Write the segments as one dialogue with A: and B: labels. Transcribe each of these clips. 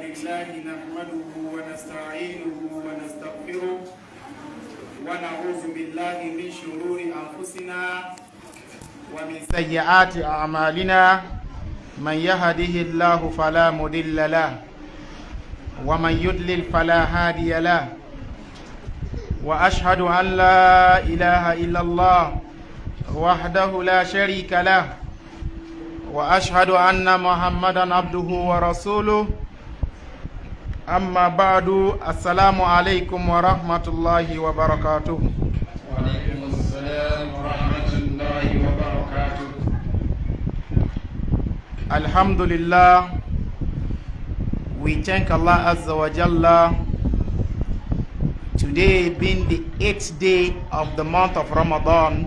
A: لله نحمده ونستعينه ونستغفره ونعوذ بالله من شرور أنفسنا ومن سيئات أعمالنا من يهده الله فلا مضل له ومن يضلل فلا هادي له وأشهد أن لا إله إلا الله وحده لا شريك له وأشهد أن محمدا عبده ورسوله أما بعد السلام عليكم ورحمة الله وبركاته.
B: وعليكم السلام ورحمة الله وبركاته.
A: Alhamdulillah, we thank Allah Azza wa Jalla. Today being the 8th day of the month of Ramadan,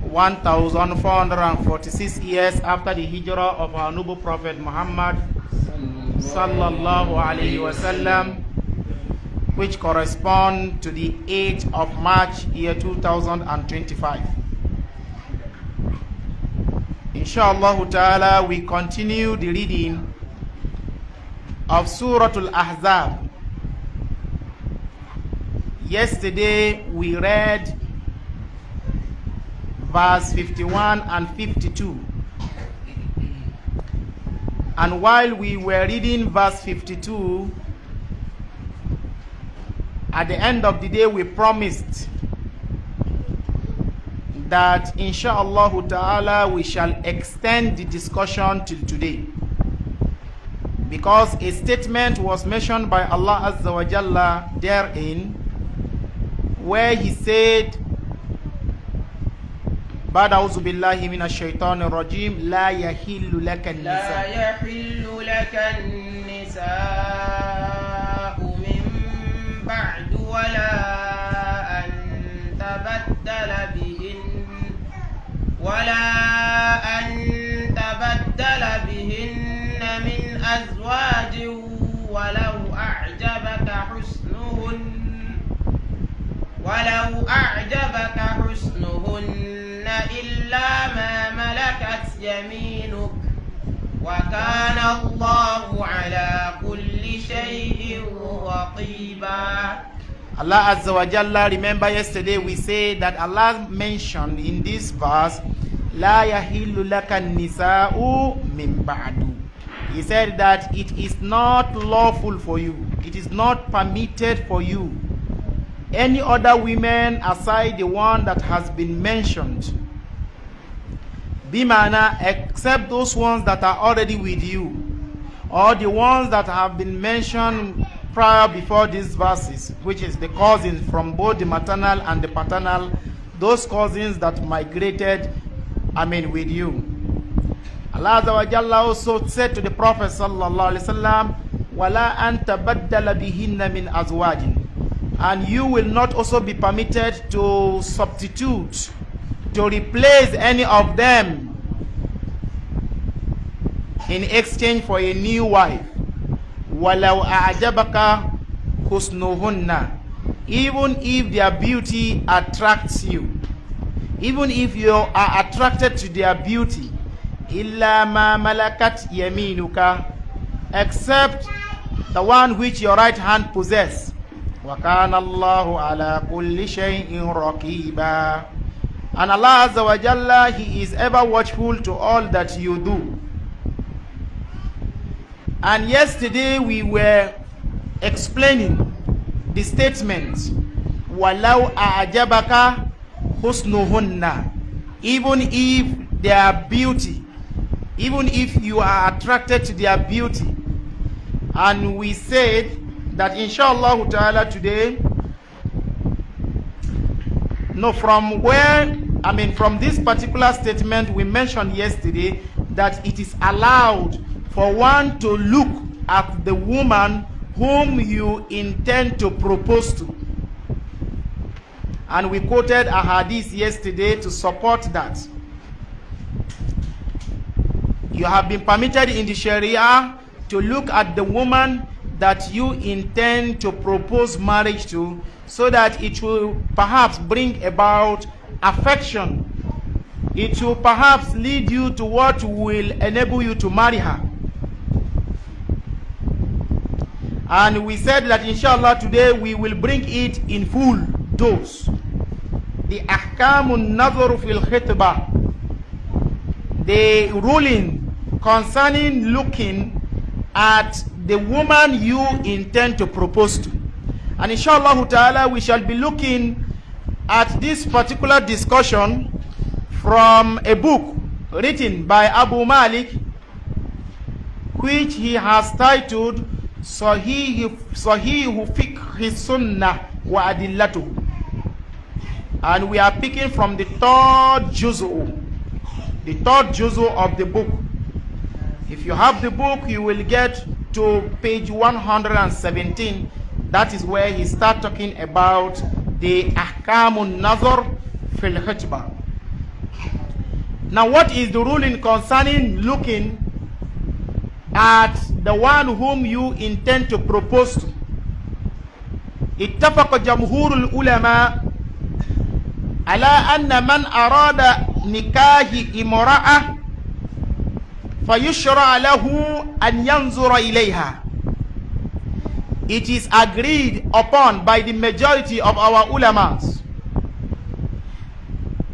A: 1446 years after the hijrah of our noble Prophet Muhammad sallallahu alayhi wasallam, which correspond to the 8th of March year 2025. Inshallah ta'ala, we continue the reading of Suratul Ahzab. Yesterday we read verse 51 and 52. And while we were reading verse 52, at the end of the day we promised that inshallah ta'ala we shall extend the discussion till today, because a statement was mentioned by Allah Azza wa Jalla therein, where he said, بعد أعوذ بالله من الشيطان الرجيم لا يحل لك
C: النساء من بعد ولا أن تبدل بهن من أزواج ولو أعجبك حسنهن إلا ما ملكت يمينك وكان الله على كل شيء رقيبا.
A: Allah Azza wa Jalla, remember yesterday we said that Allah mentioned in this verse, La yahillu laka nisa'u min ba'du. He said that it is not lawful for you, it is not permitted for you, any other women aside the one that has been mentioned, bimana, except those ones that are already with you, or the ones that have been mentioned prior before these verses, which is the cousins from both the maternal and the paternal, those cousins that migrated, with you. Allah Azza wa Jalla also said to the Prophet sallallahu alaihi wasallam, wala an tabaddala bihinna min azwajin, and you will not also be permitted to substitute, to replace any of them in exchange for a new wife. Walau a'jabaka husnuhunna, even if their beauty attracts you, even if you are attracted to their beauty, illa ma malakat yaminuka, except the one which your right hand possess. Wa kana Allahu ala kulli shay'in raqiba, and Allah Azza wa Jalla, He is ever watchful to all that you do. And yesterday we were explaining the statement, walau a'jabaka husnuhunna, even if their beauty, even if you are attracted to their beauty. And we said that inshallah ta'ala today, from this particular statement we mentioned yesterday, that it is allowed for one to look at the woman whom you intend to propose to. And we quoted a hadith yesterday to support that. You have been permitted in the Sharia to look at the woman that you intend to propose marriage to, so that it will perhaps bring about affection. It will perhaps lead you to what will enable you to marry her. And we said that inshallah today we will bring it in full dose. The ahkamun nadhar fil khitbah, the ruling concerning looking at the woman you intend to propose to. And inshallah ta'ala we shall be looking at this particular discussion from a book written by Abu Malik, which he has titled Sahihu Fiqh Sunnah wa Adillatuhu. And we are picking from the third juzu of the book. If you have the book, you will get to page 117. That is where he starts talking about the ahkamun nazar fil khitbah. Now, what is the ruling concerning looking at the one whom you intend to propose to? اتفق جمهور العلماء على أن من أراد نكاح امرأة فيشرع له أن ينظر إليها. It is agreed upon by the majority of our ulamas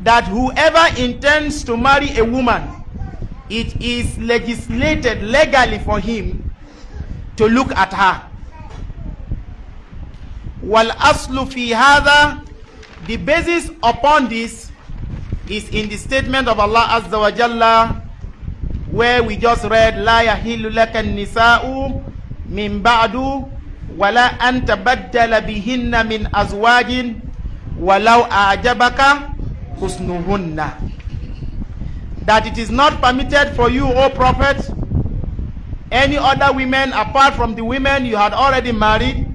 A: that whoever intends to marry a woman, it is legislated legally for him to look at her. وَالْأَصْلُ فِي هَذَا, the basis upon this is in the statement of Allah Azza wa Jalla, where we just read, لَا يَحِلُّ لَكَ النِّسَاءُ مِنْ بَعْدُ وَلَا أَنْ تَبَدَّلَ بِهِنَّ مِنْ أَزْوَاجٍ وَلَوْ أَعْجَبَكَ حُسْنُهُنَّ. That it is not permitted for you, O Prophet, any other women apart from the women you had already married,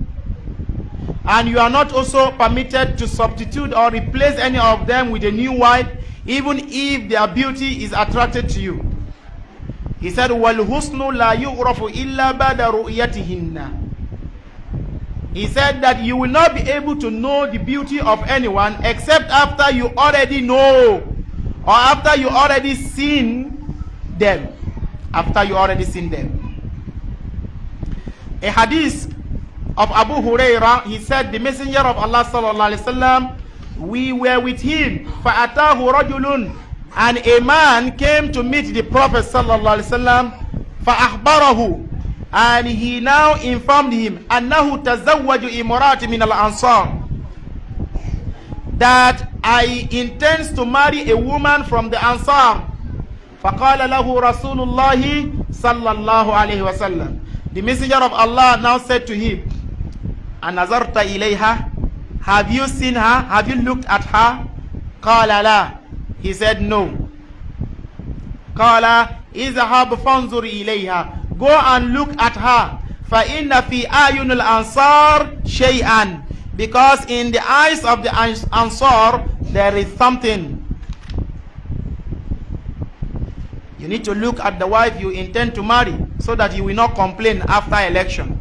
A: and you are not also permitted to substitute or replace any of them with a new wife, even if their beauty is attracted to you. He said, وَالْحُسْنُ لَا يُعْرَفُ إِلَّا بَعْدَ رُؤْيَتِهِنَّ. He said that you will not be able to know the beauty of anyone except after you already know, or after you already seen them. After you already seen them. A hadith of Abu Hurairah, he said, the messenger of Allah sallallahu alaihi wasallam, we were with him, فَأَتَاهُ رَجُلٌ, and a man came to meet the Prophet sallallahu alaihi wasallam, فَأَخْبَرَهُ, and he now informed him, أَنَّهُ تَزَوَّجُ إِمْرَاتٍ مِنَ الْأَنصَارِ, that I intend to marry a woman from the Ansar. فَقَالَ لَهُ رَسُولُ اللَّهِ صَلَّى اللَّهُ عَلَيْهِ وَسَلَّمَ. The messenger of Allah now said to him, أَنَظَرْتَ إِلَيْهَا, have you seen her? Have you looked at her? قَالَ لَا, he said no. قَالَ إِذْهَبْ فَانْظُرْ إِلَيْهَا, go and look at her. فَإِنَّ فِي أَعْيُنِ الْأَنصَارِ شَيْئًا, because in the eyes of the Ansar there is something. You need to look at the wife you intend to marry, so that you will not complain after election,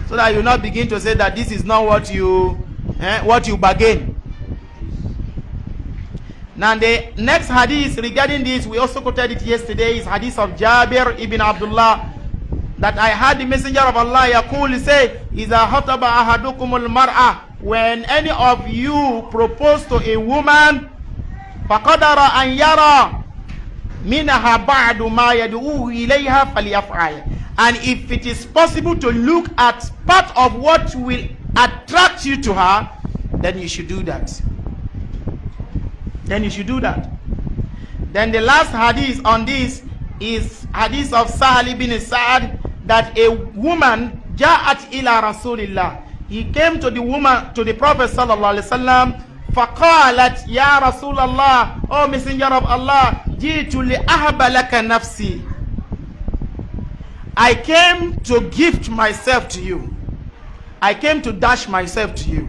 A: so that you will not begin to say that this is not what you bargain. Now the next hadith regarding this, we also quoted it yesterday, is hadith of Jabir ibn Abdullah, that I heard the messenger of Allah yaqul say, إِذَا خَطَبَ أَحَدُكُمُ الْمَرْأَةِ, when any of you propose to a woman, فَقَدَرَ أَنْ يَرَى مِنَهَا بَعْدُ مَا يَدْعُوهُ إِلَيْهَا فَلْيَفْعَلْ, and if it is possible to look at part of what will attract you to her, then you should do that. Then you should do that. Then the last hadith on this is hadith of Sahal ibn Sa'ad, that a woman ja'at ila Rasulillah, he came to the woman, to the Prophet sallallahu alaihi wasallam, faqalat ya Rasulallah, O messenger of Allah, jitu li ahba laka nafsi, I came to gift myself to you. I came to dash myself to you.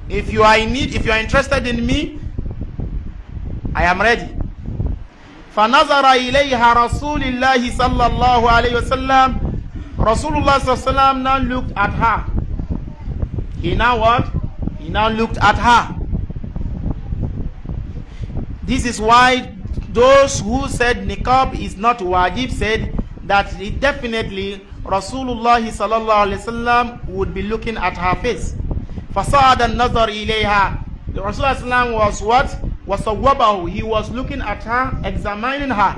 A: If you are in need, if you are interested in me, I am ready. فَنَظَرَ إِلَيْهَا رَسُولِ اللَّهِ صَلَّى اللَّهُ عَلَيْهِ وَسَلَّمَ. Rasulullah sallallahu alaihi wasallam now looked at her. He now what? He now looked at her. This is why those who said niqab is not wajib said that definitely Rasulullah sallallahu alaihi wasallam would be looking at her face. فَصَعَدَ النَّظَرِ إِلَيْهَا. The Rasulullah sallam was what? وَصَوَّبَهُ. He was looking at her, examining her.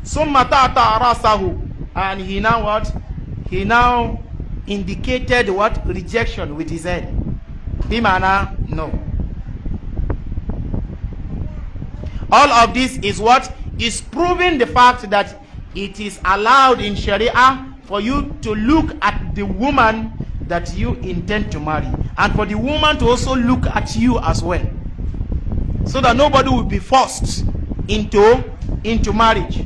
A: ثُمَّ تَعْتَى رَأْسَهُ. And he now what? He now indicated what? Rejection with his head. Bimana, no. All of this is what? Is proving the fact that it is allowed in Sharia for you to look at the woman that you intend to marry, and for the woman to also look at you as well, so that nobody will be forced into marriage.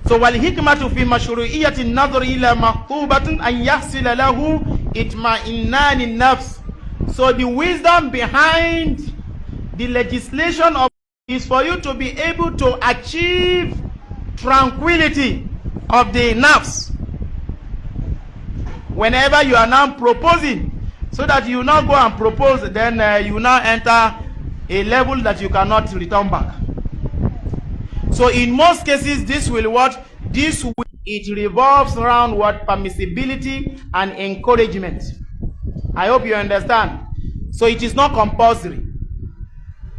A: So والحكمة في مشروعية النظر إلى مخطوبة أن يحصل له إطمئنان النفس. So the wisdom behind the legislation of is for you to be able to achieve tranquility of the nafs whenever you are now proposing, so that you now go and propose, then you now enter a level that you cannot return back. So in most cases, this will what? It revolves around what? Permissibility and encouragement. I hope you understand. So it is not compulsory.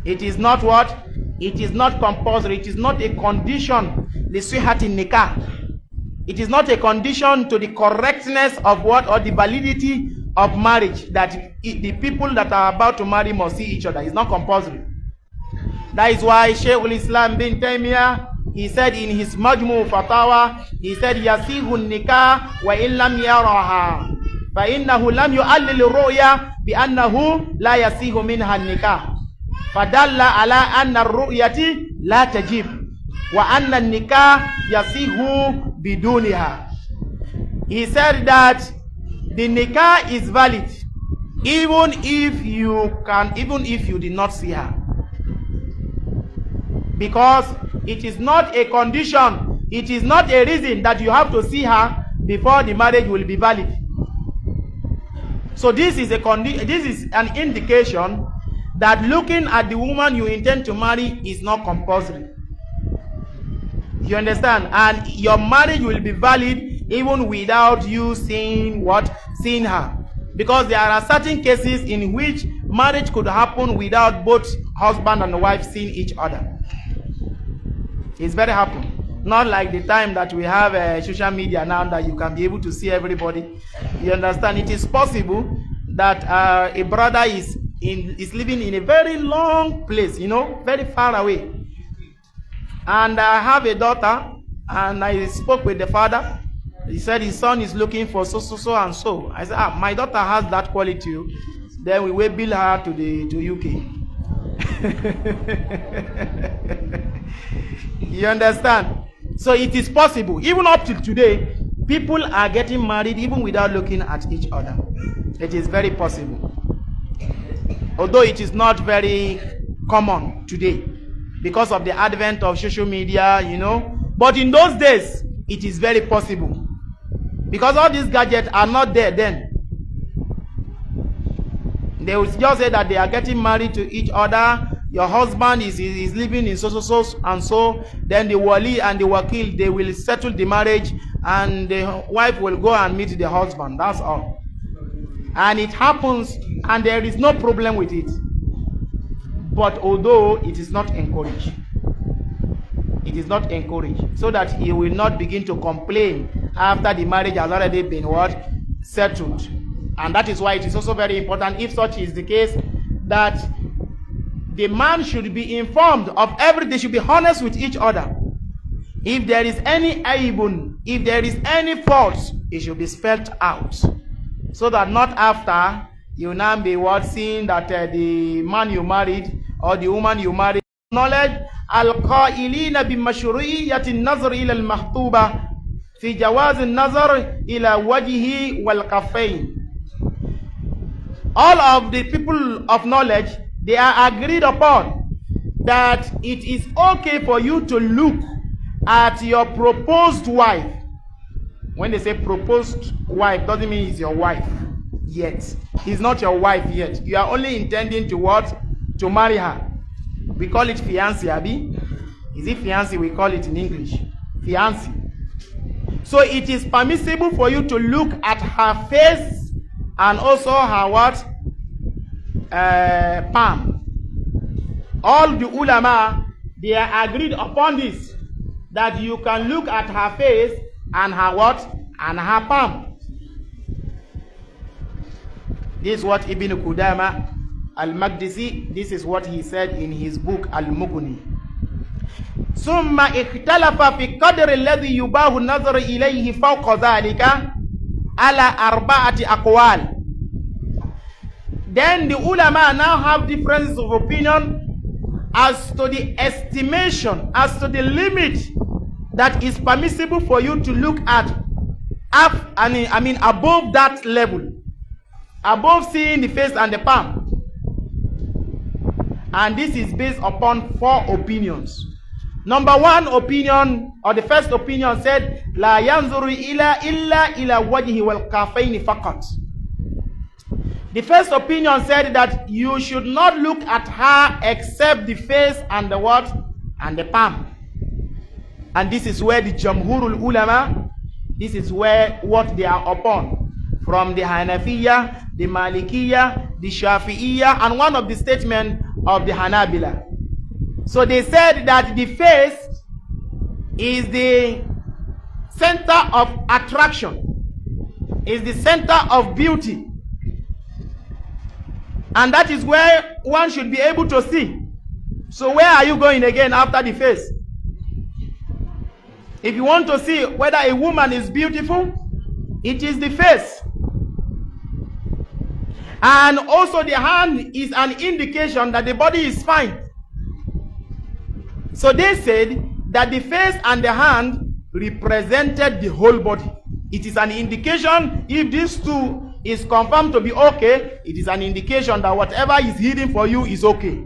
A: It is not what? It is not compulsory. It is not a condition. Lisihati nikah. It is not a condition to the correctness of what, or the validity of marriage, that the people that are about to marry must see each other. It's not compulsory. That is why Shaykh al-Islam bin Taymiyyah, he said in his Majmu Fatawa, he said, Yasihu nikah wa illam yaraha fa innahu lam yu'allil ru'ya bi annahu la yasihu minha nikah fadalla ala anna ar-ru'yati la tajib wa anna nikah yasihu biduniha. He said that the nikah is valid even if you did not see her, because it is not a condition, it is not a reason that you have to see her before the marriage will be valid. So this is an indication that looking at the woman you intend to marry is not compulsory. You understand? And your marriage will be valid even without you seeing her. Because there are certain cases in which marriage could happen without both husband and wife seeing each other. It's very happen. Not like the time that we have social media now that you can be able to see everybody. You understand? It is possible that a brother is living in a very long place, very far away. And I have a daughter, and I spoke with the father. He said his son is looking for so and so. I said, my daughter has that quality. Then we will bill her to UK. You understand? So it is possible. Even up till today, people are getting married even without looking at each other. It is very possible. Although it is not very common today because of the advent of social media, But in those days, it is very possible. Because all these gadgets are not there then. They will just say that they are getting married to each other. Your husband is living in so and so. Then the wali and the wakil, they will settle the marriage, and the wife will go and meet the husband. That's all. And it happens, and there is no problem with it. But although it is not encouraged, so that he will not begin to complain after the marriage has already been settled. And that is why it is also very important, if such is the case, that the man should be informed of everything. They should be honest with each other. If there is any aibun, if there is any fault, it should be spelled out, so that not after you now be seeing that the man you married or the woman you married. Knowledge al-qailina bi mashru'iyyati an-nazar ila al-makhtuba fi jawaz an-nazar ila wajhi wal kaffayn. All of the people of knowledge, they are agreed upon that it is okay for you to look at your proposed wife. When they say proposed wife, doesn't mean it's your wife yet. It's not your wife yet. You are only intending to marry her. We call it fiancé, Abi. Is it fiancé? We call it in English. fiancé. So it is permissible for you to look at her face and also her what? Palm. All the ulama, they are agreed upon this, that you can look at her face and her what? And her palm. This is what Ibn Qudama al-Maqdisi, this is what he said in his book Al-Mughni. ثم اختلف في قدر الذي يباه النظر إليه فوق ذلك على أربعة أقوال. Then the ulama now have differences of opinion as to the estimation, as to the limit that is permissible for you to look at above that level, above seeing the face and the palm. And this is based upon 4 opinions. Number 1 opinion, or the first opinion, said La yanzuru illa wajhi wal kafaini faqat. The first opinion said that you should not look at her except the face and the what? And the palm. And this is where the Jamhurul Ulama, this is where what they are upon. From the Hanafiya, the Malikiya, the Shafi'iya, and one of the statements of the Hanabila. So they said that the face is the center of attraction, is the center of beauty. And that is where one should be able to see. So where are you going again after the face? If you want to see whether a woman is beautiful, it is the face. And also the hand is an indication that the body is fine. So they said that the face and the hand represented the whole body. It is an indication, if these two is confirmed to be okay, it is an indication that whatever is hidden for you is okay.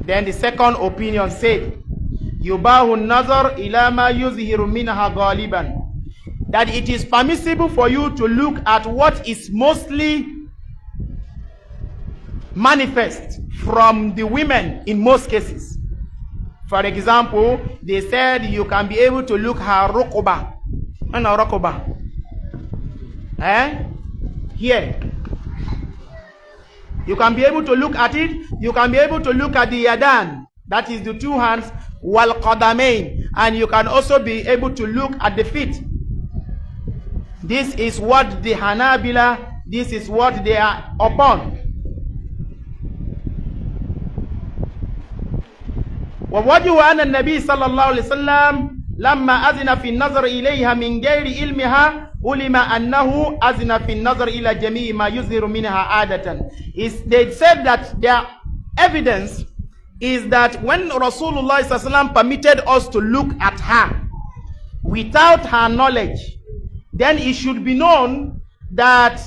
A: Then the second opinion said, Yubahu nazar ila ma yuzhiru minha ghaliban. That it is permissible for you to look at what is mostly manifest from the women in most cases. For example, they said you can be able to look her rukuba. Rukuba. Here. You can be able to look at it. You can be able to look at the yadan. That is the 2 hands. Wal qadamain. And you can also be able to look at the feet. This is what the Hanabila, this is what they are upon. ووجه أن النبي صلى الله عليه وسلم لما أذن في النظر إليها من غير علمها علم أنه أذن في النظر إلى جميع ما يظهر منها عادة. They said that their evidence is that when Rasulullah صلى الله عليه وسلم permitted us to look at her without her knowledge, then it should be known that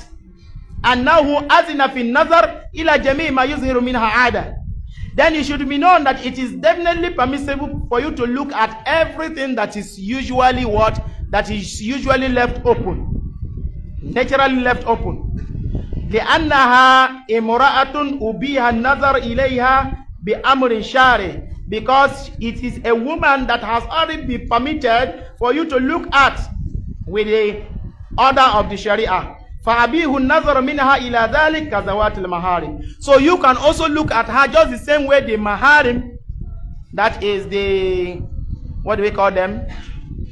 A: أنه أذن في النظر إلى جميع ما يظهر منها عادة. Then it should be known that it is definitely permissible for you to look at everything that is usually what? That is usually left open. Naturally left open. لأنها امرأة أبيها النظر إليها بأمر شارع. Because it is a woman that has already been permitted for you to look at with the order of the Sharia. فَأَبِيهُ النَّظَرُ مِنْهَا إِلَى ذَلِكَ كَذَوَاتِ الْمَحَارِمِ. So you can also look at her just the same way the maharim, that is the, what do we call them?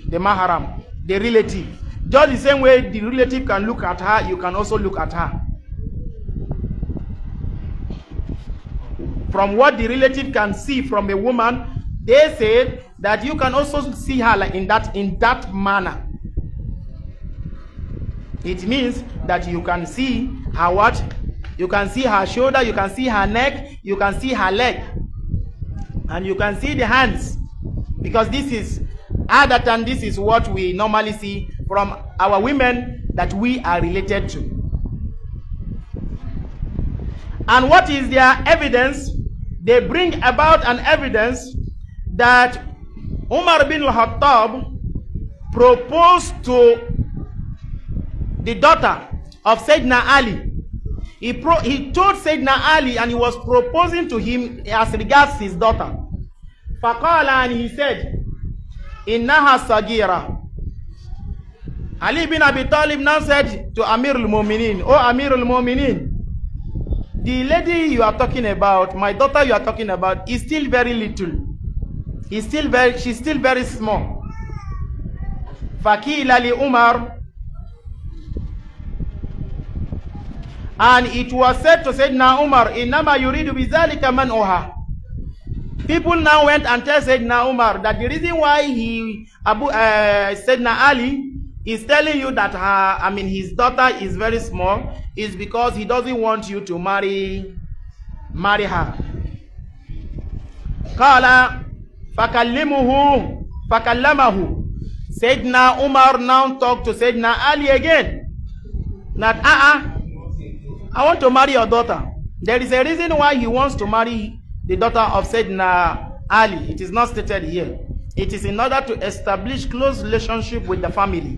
A: The maharam, the relative. Just the same way the relative can look at her, you can also look at her. From what the relative can see from a woman, they said that you can also see her like in that manner. It means that you can see her what? You can see her shoulder, you can see her neck, you can see her leg. And you can see the hands. Because this is other than this is what we normally see from our women that we are related to. And what is their evidence? They bring about an evidence that Umar bin al-Khattab proposed to the daughter of Sayyidina Ali. He told Sayyidina Ali, and he was proposing to him as regards his daughter. Faqala, and he said, Innaha sagira. Ali bin Abi Talib now said to Amir al-Mu'minin, Oh Amir al-Mu'minin, the lady you are talking about, my daughter you are talking about, is still very little. She's still very small. Faqila li Umar, and it was said to Sayyidina Umar, Innama yuridu bizalika man'uha. People now went and told Sayyidina Umar that the reason why Sayyidina Ali is telling you that his daughter is very small is because he doesn't want you to marry her. Qala fakallamahu. Sayyidina Umar now talked to Sayyidina Ali again. That I want to marry your daughter. There is a reason why he wants to marry the daughter of Sayyidina Ali. It is not stated here. It is in order to establish close relationship with the family.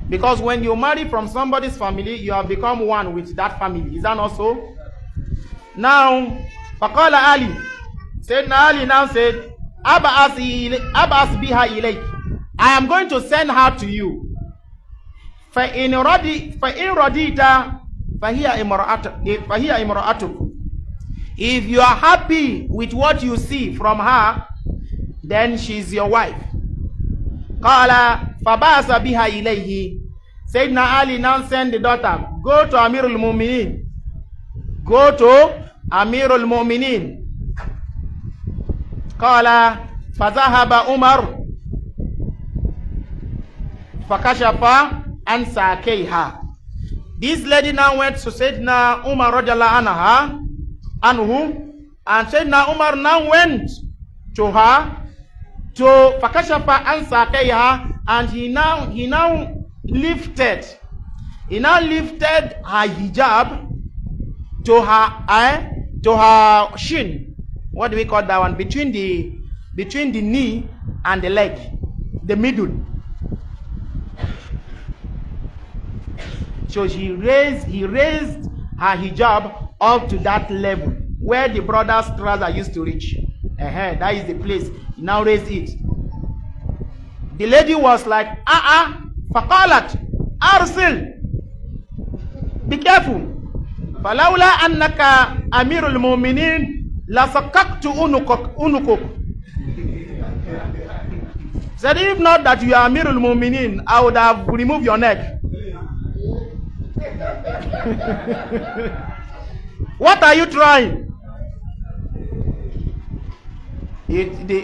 A: Because when you marry from somebody's family, you have become one with that family. Is that not so? Now, Faqala Ali. Sayyidina Ali now said, Ab'as biha ilayk. I am going to send her to you. فَإِنْ رَضِيتَ فَهِيَ إِمْرَأَتُكَ. If you are happy with what you see from her, then she is your wife. Qala fabasa biha ilayhi. Sayyidina Ali now send the daughter, go to Amirul Mu'minin. Go to Amirul Mu'minin. Qala fazahaba Umar fakashafa an sakayha. This lady now went to Sayyidina Umar radiyallahu anhu, and Sayyidina Umar now went to her to fakashafa an sakayha, and he now lifted her hijab to her shin. What do we call that one? Between the knee and the leg, the middle. So he raised her hijab up to that level where the brother's trouser used to reach. That is the place. He now raised it. The lady was like, faqalat, arsil. Be careful. Falawla annaka amirul mu'minin la sakaktu unukuk. Said, if not that you are amirul mu'minin, I would have removed your neck. What are you trying?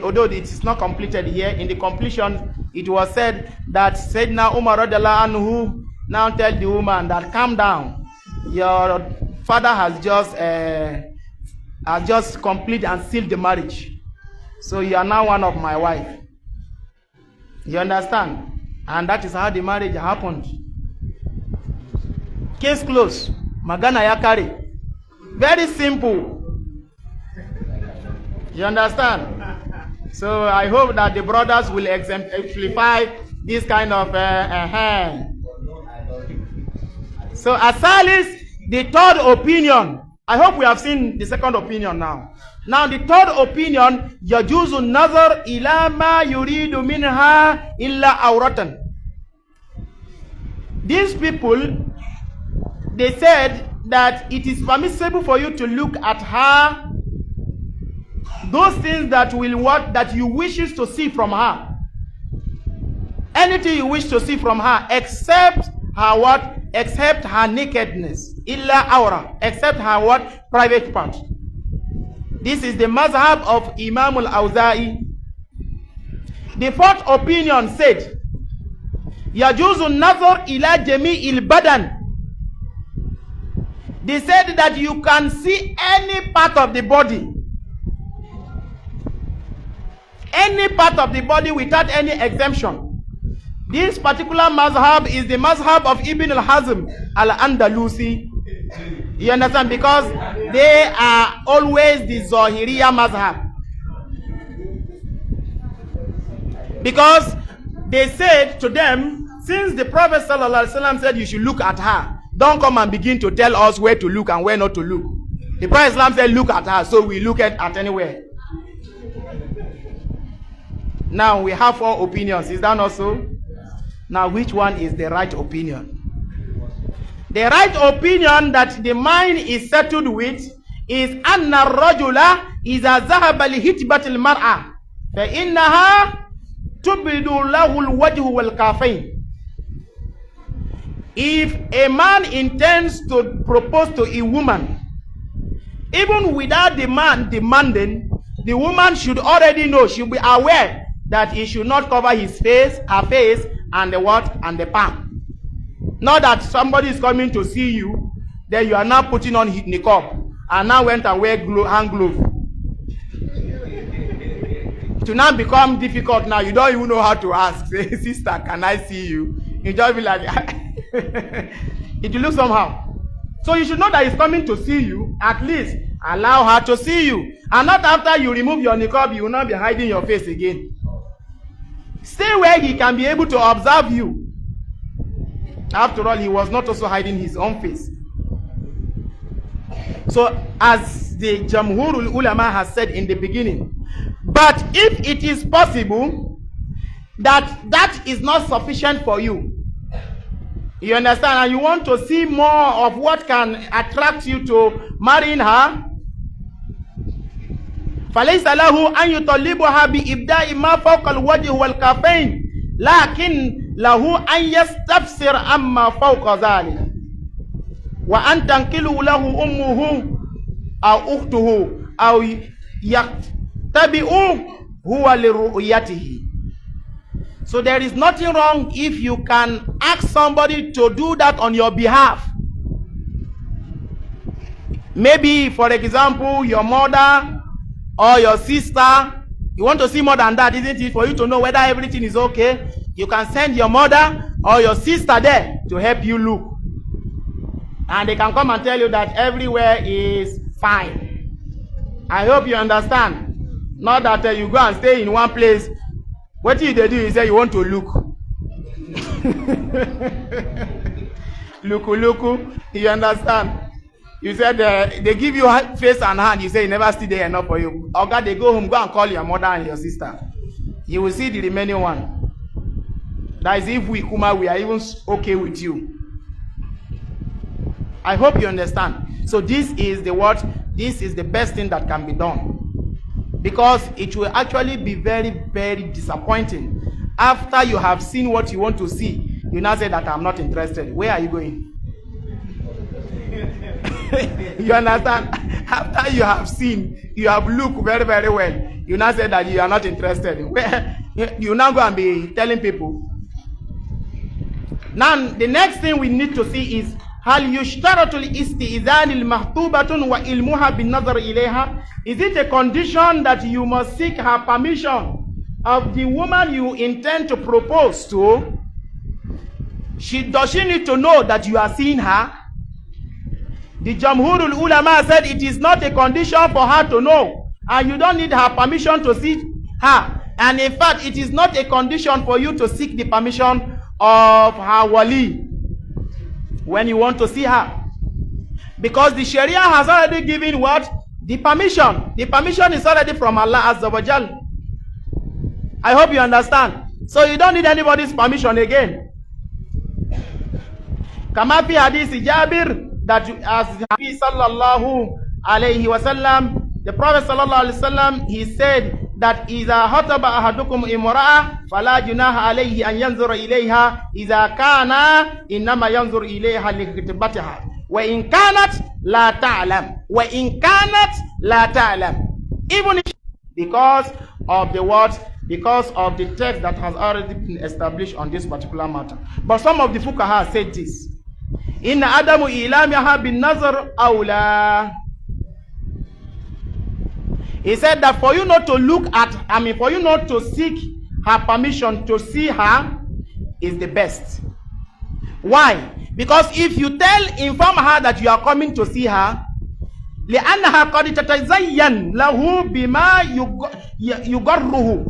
A: Although it is not completed here, in the completion it was said that Sayyidina Umar radiyallahu anhu now tell the woman that calm down. Your father has just completed and sealed the marriage, so you are now one of my wife. You understand? And that is how the marriage happened. Case closed. Magana yakari. Very simple. You understand? So I hope that the brothers will exemplify this kind of So Asalis, the third opinion. I hope we have seen the second opinion now. Now the third opinion, yajuzu nazar ila ma yuridu minha illa awratan. These people, they said that it is permissible for you to look at her, those things that you wishes to see from her. Anything you wish to see from her, except her what? Except her nakedness. Illa awra. Except her what? Private part. This is the mazhab of Imam al-Awza'i. The fourth opinion said, yajuzu nazar ila jami'il badan. They said that you can see any part of the body. Any part of the body without any exemption. This particular mazhab is the mazhab of Ibn al-Hazm al-Andalusi. You understand? Because they are always the Zahiriya mazhab. Because they said to them, since the Prophet ﷺ said you should look at her, don't come and begin to tell us where to look and where not to look. The Prophet Islam said, look at her, so we look at anywhere. Now we have 4 opinions. Is that not so? Now which one is the right opinion? The right opinion that the mind is settled with is anna rajula iza zahaba li hitbat al mar'a fa innaha tubdu lahu al wajh wal kafain. If a man intends to propose to a woman, even without the man demanding, the woman should already know, should be aware that he should not cover his face, her face, and the what? And the palm. Not that somebody is coming to see you, then you are now putting on niqab, and now went and wear hand glove. To now become difficult now, you don't even know how to ask. Say, sister, can I see you? You just be like, it will look somehow. So you should know that he's coming to see you. At least allow her to see you. And not after you remove your niqab, you will not be hiding your face again. Stay where he can be able to observe you. After all, he was not also hiding his own face. So as the Jamhurul Ulama has said in the beginning, but if it is possible that that is not sufficient for you, you understand, and you want to see more of what can attract you to marrying her, فَلَيْسَ لَهُ أَنْ يُطَلِّبُهَا بِإِبْدَاءِ مَا فَوْقَ الْوَجْهِ وَالْكَفَيْنِ لَكِنْ لَهُ أَنْ يَسْتَفْسِرْ أَمَّا فَوْقَ ذَلِكَ وَأَنْ تَنْقِلُ لَهُ أُمُّهُ أَوْ أُخْتُهُ أَوْ يَتَّبِعُ هُوَ لِرُؤْيَتِهِ. So there is nothing wrong if you can ask somebody to do that on your behalf. Maybe, for example, your mother or your sister, you want to see more than that, isn't it? For you to know whether everything is okay, you can send your mother or your sister there to help you look. And they can come and tell you that everywhere is fine. I hope you understand. Not that you go and stay in one place. What do they do? You say you want to look. Look. You understand? You said they give you face and hand. You say you never stay there enough for you. Or God, they go home, go and call your mother and your sister. You will see the remaining one. That is if we are even okay with you. I hope you understand. So this is the what? This is the best thing that can be done. Because it will actually be very, very disappointing. After you have seen what you want to see, you now say that I'm not interested. Where are you going? You understand? After you have seen, you have looked very, very well, you now say that you are not interested. Where you now go and be telling people. Now, the next thing we need to see is هل يشترط الاستئذان المخطوبة وإلمها بالنظر إليها? Is it a condition that you must seek her permission of the woman you intend to propose to? Does she need to know that you are seeing her? The Jamhurul Ulama said it is not a condition for her to know, and you don't need her permission to see her. And in fact, it is not a condition for you to seek the permission of her wali when you want to see her, because the Sharia has already given what? The permission. The permission is already from Allah Azza wa Jal. I hope you understand. So you don't need anybody's permission again. Kama fi hadith Jabir, that as sallallahu alayhi wasallam, the Prophet sallallahu alayhi wasallam, he said that إذا خطب أحدكم امرأة فلا جناح عليه أن ينظر إليها إذا كان إنما ينظر إليها لخطبتها وإن كانت لا تعلم وإن كانت لا تعلم, even if, because of the words, because of the text that has already been established on this particular matter. But some of the fuqaha said this: إن عدم إعلامها بالنظر أولى. He said that for you not to look at, for you not to seek her permission to see her is the best. Why? Because if you inform her that you are coming to see her, لأنها قد تتزين له بما يغره.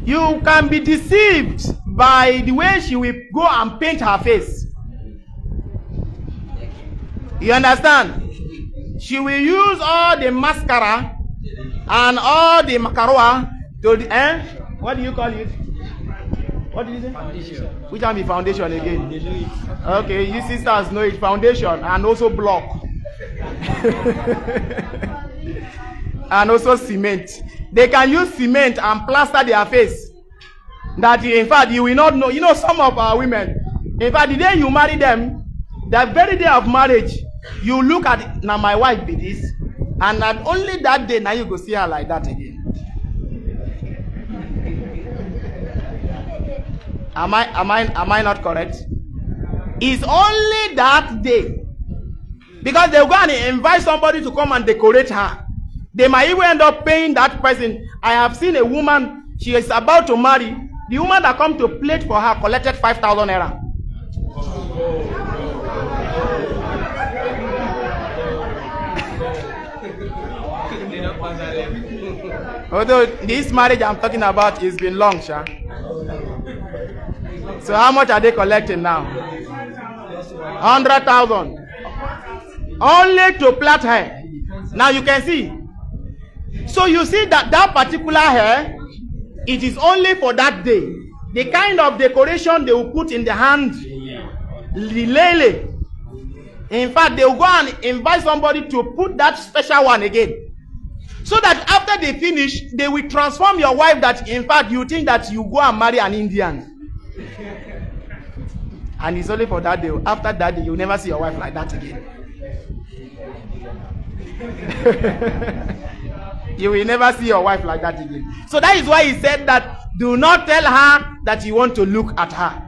A: You can be deceived by the way she will go and paint her face. You understand? She will use all the mascara and all the macaroa to the, what do you call it? What did you say?
B: Foundation.
A: Which one be foundation again? Okay, you sisters know it. Foundation and also block. And also cement. They can use cement and plaster their face. That in fact you will not know. You know some of our women. In fact, the day you marry them, the very day of marriage, you look at now my wife be this, and not only that day now you go see her like that again. Am I not correct? It's only that day, because they go and invite somebody to come and decorate her. They might even end up paying that person. I have seen a woman, she is about to marry. The woman that come to plait for her collected 5,000 naira. Although this marriage I'm talking about has been long, sha. So how much are they collecting now? 100,000. Only to plait hair. Now you can see. So you see that particular hair, it is only for that day. The kind of decoration they will put in the hand, the lele. In fact, they will go and invite somebody to put that special one again. So that after they finish, they will transform your wife that in fact you think that you go and marry an Indian. And it's only for that day. After that day, you'll never see your wife like that again. You will never see your wife like that again. So that is why he said that do not tell her that you want to look at her.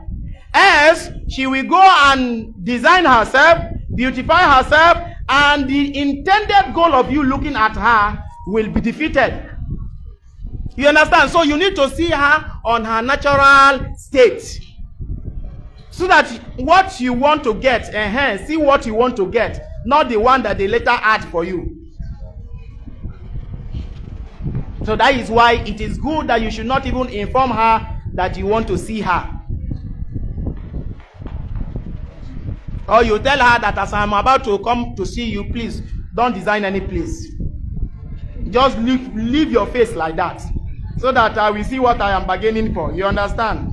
A: Else, she will go and design herself, beautify herself, and the intended goal of you looking at her will be defeated. You understand? So you need to see her on her natural state. So that what you want to get, see what you want to get, not the one that they later add for you. So that is why it is good that you should not even inform her that you want to see her. Or you tell her that as I'm about to come to see you, please don't design any place. Just leave your face like that, so that I will see what I am bargaining for. You understand?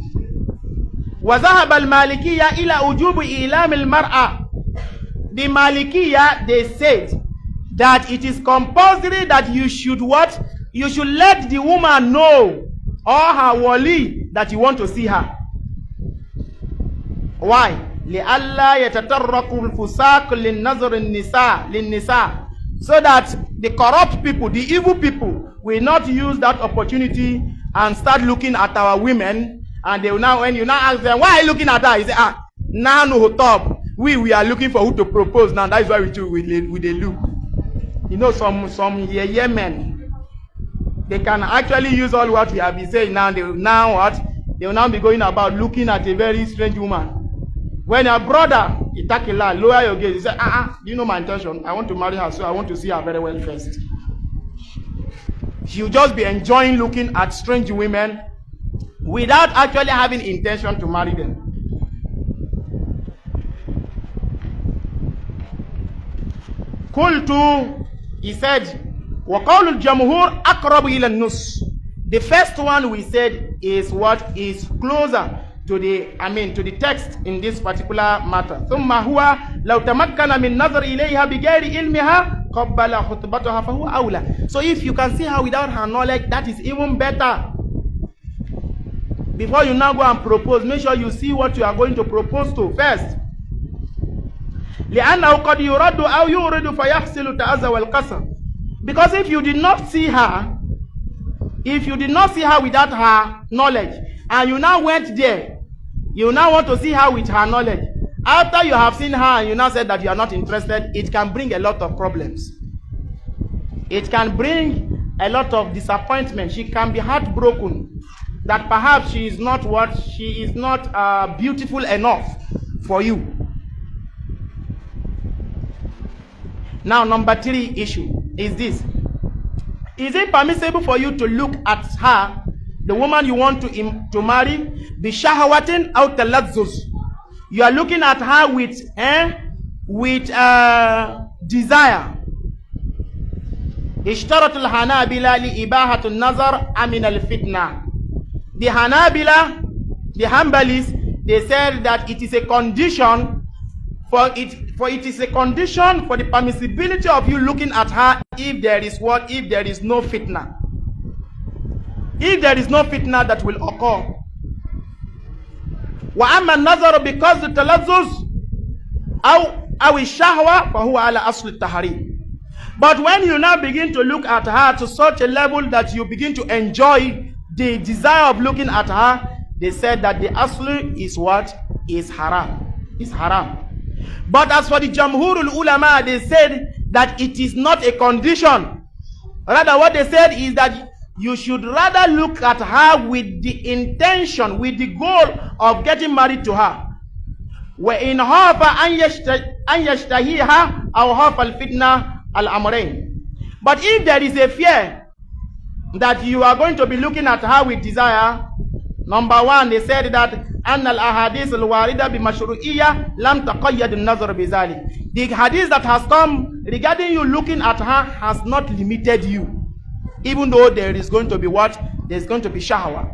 A: وَذَهَبَ الْمَالِكِيَّةِ إِلَى أُجُوبِ إِعْلَامِ الْمَرْأَةِ. The Malikiyya, they said that it is compulsory that you should what? You should let the woman know, or her wali, that you want to see her. Why? لِأَلَّا يَتَطَرَّقُ الْفُسَاقُ لِلنَّظْرِ لِلنِّسَاءِ. So that the corrupt people, the evil people, will not use that opportunity and start looking at our women. And they will now, when you now ask them, why are you looking at her? You say, now no top. We are looking for who to propose now. That is why we they look. You know, some men, they can actually use all what we have been saying now. They will now be going about looking at a very strange woman. When your brother, Itakila, lower your gaze, you say, do you know my intention? I want to marry her, so I want to see her very well first. She'll just be enjoying looking at strange women without actually having intention to marry them. Qultu, he said, وَقَوْلُ الْجَمْهُورِ أَقْرَبُ إِلَى النُّسِ. The first one we said is what is closer to the text in this particular matter. ثُمَّ هُوَ لَوْ تَمَكَّنَ مِنْ نَظَرِ إِلَيْهَا بِغَيْرِ إِلْمِهَا قَبَّلَ خُطْبَتُهَا فَهُوَ أَوْلَى. So if you can see her without her knowledge, that is even better. Before you now go and propose, make sure you see what you are going to propose to first. لأنه قد يرد أو يورد فيحصل التعزى والقسم. Because if you did not see her without her knowledge, and you now went there, you now want to see her with her knowledge. After you have seen her and you now said that you are not interested, it can bring a lot of problems. It can bring a lot of disappointment. She can be heartbroken that perhaps she is not beautiful enough for you. Now, number 3 issue is this. Is it permissible for you to look at her, the woman you want to marry, bi shahawatin aw talazzuz? You are looking at her with with desire. اشترط الحنابلة لإباحة النظر من الفتنة. The Hanabila, the Hanbalis, they said that it is a condition it is a condition for the permissibility of you looking at her if there is what? If there is no fitna. If there is no fitna that will occur. وأما النظر because the تلذذ أو الشهوة فهو على أصل التحريم. But when you now begin to look at her to such a level that you begin to enjoy the desire of looking at her, they said that the aslu is what? Is haram. Is haram. But as for the Jamhurul Ulama, they said that it is not a condition. Rather, what they said is that you should rather look at her with the intention, with the goal of getting married to her. وَإِنْ هَافَ أَنْ يَشْتَهِيهَا أَوْ هَافَ الْفِتْنَةِ الْأَمْرَيْنِ. But if there is a fear that you are going to be looking at her with desire, number one, they said that أن الأحاديث الواردة بمشروعية لم تقيد النظر بذلك. The hadith that has come regarding you looking at her has not limited you, even though there is going to be what? There is going to be shahwa.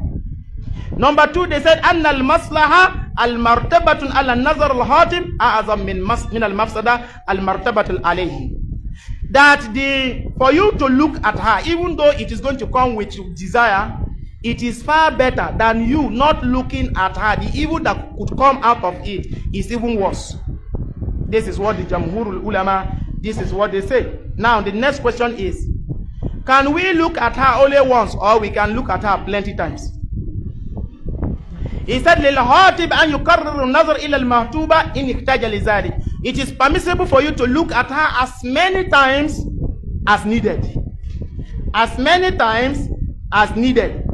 A: Number two, they said أن المصلحة المرتبة على النظر الهاتم أعظم من المفسدة المرتبة عليه. That for you to look at her, even though it is going to come with desire, it is far better than you not looking at her. The evil that could come out of it is even worse. This is what the Jamhurul Ulama, this is what they say. Now the next question is, can we look at her only once, or we can look at her plenty times? He said, لِلْهَاتِبْ أَنْ يُكَرِّرُ النَّظَرِ إِلَى الْمَحْتُوبَ إِنْ احْتَاجَ لِذَلِكَ. It is permissible for you to look at her as many times as needed. As many times as needed.